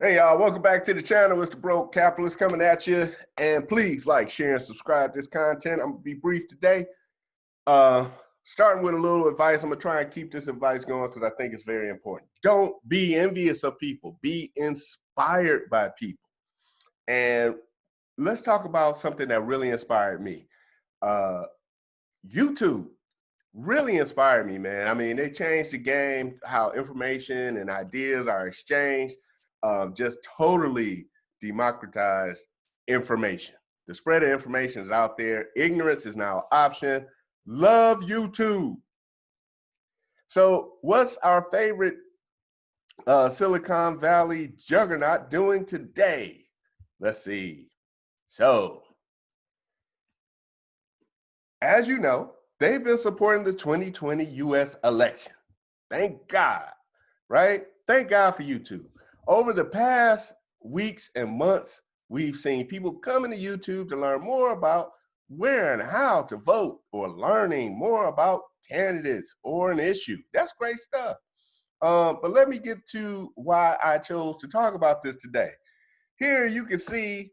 Hey y'all, welcome back to the channel. It's the Broke Capitalist coming at you. And please like, share, and subscribe to this content. I'm gonna be brief today. Starting with a little advice. I'm gonna try and keep this advice going because I think it's very important. Don't be envious of people. Be inspired by people. And let's talk about something that really inspired me. YouTube really inspired me, man. I mean, they changed the game, how information and ideas are exchanged. Just totally democratized information. The spread of information is out there. Ignorance is now an option. Love YouTube. So what's our favorite Silicon Valley juggernaut doing today? Let's see. So, as you know, they've been supporting the 2020 US election. Thank God, right? Thank God for YouTube. Over the past weeks and months, we've seen people coming to YouTube to learn more about where and how to vote, or learning more about candidates or an issue. That's great stuff. But let me get to why I chose to talk about this today. Here you can see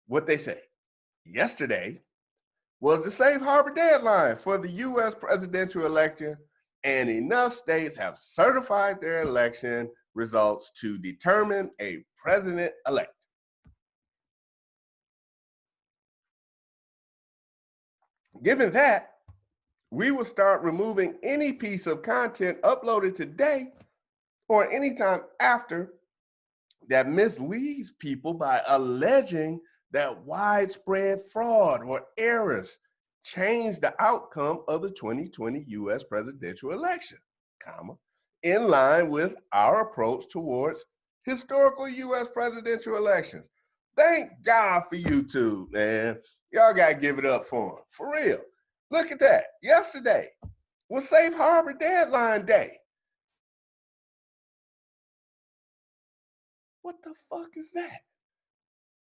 what they say. Yesterday was the safe harbor deadline for the US presidential election, and enough states have certified their election results to determine a president-elect. Given that, we will start removing any piece of content uploaded today or anytime after that misleads people by alleging that widespread fraud or errors changed the outcome of the 2020 US presidential election, in line with our approach towards historical US presidential elections. Thank God for YouTube, man. Y'all gotta give it up for them, for real. Look at that. Yesterday was safe harbor deadline day. What the fuck is that?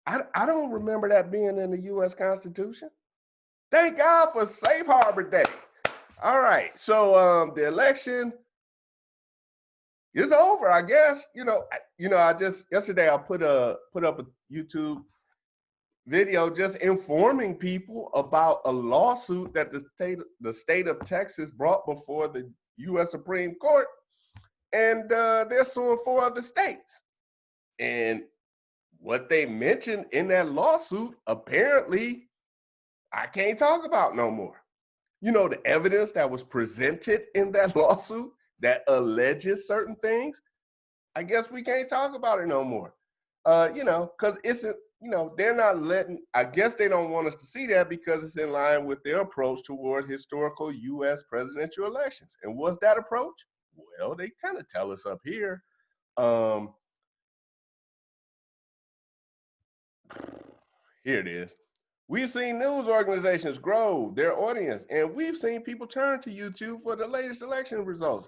I don't remember that being in the US Constitution. Thank God for safe harbor day. All right, so the election is over, I guess. I just yesterday I put up a YouTube video just informing people about a lawsuit that the state of Texas brought before the US Supreme Court, and they're suing 4 other states. And what they mentioned in that lawsuit, apparently, I can't talk about no more. You know, the evidence that was presented in that lawsuit that alleges certain things, I guess we can't talk about it no more. Because they're not letting, I guess they don't want us to see that because it's in line with their approach towards historical US presidential elections. And what's that approach? Well, they kind of tell us up here. Here it is. We've seen news organizations grow their audience, and we've seen people turn to YouTube for the latest election results,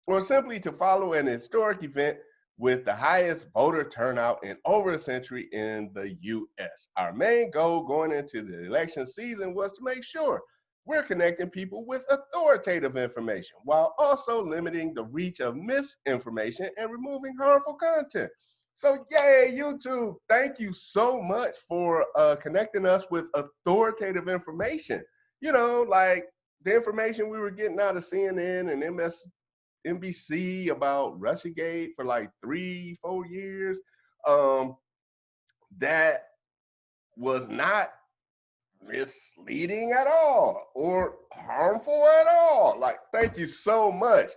or simply to follow an historic event with the highest voter turnout in over a century in the US. Our main goal going into the election season was to make sure we're connecting people with authoritative information while also limiting the reach of misinformation and removing harmful content. So yay, YouTube, thank you so much for connecting us with authoritative information. Like the information we were getting out of CNN and MSNBC about Russiagate for like 3-4 years, that was not misleading at all or harmful at all. Like, thank you so much.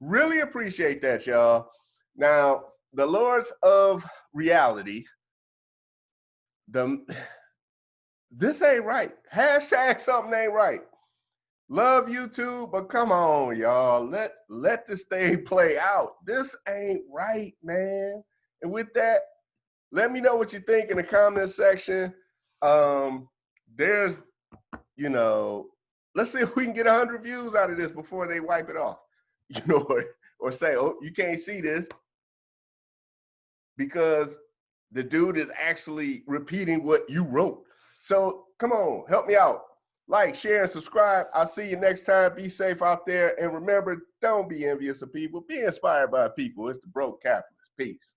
Really appreciate that, y'all. Now, the lords of reality, this ain't right. Hashtag something ain't right. Love YouTube, but come on, y'all. Let this thing play out. This ain't right, man. And with that, let me know what you think in the comment section. Let's see if we can get 100 views out of this before they wipe it off. Or say, oh, you can't see this, because the dude is actually repeating what you wrote. So come on, help me out. Like, share, and subscribe. I'll see you next time. Be safe out there. And remember, don't be envious of people. Be inspired by people. It's the Broke Capitalist. Peace.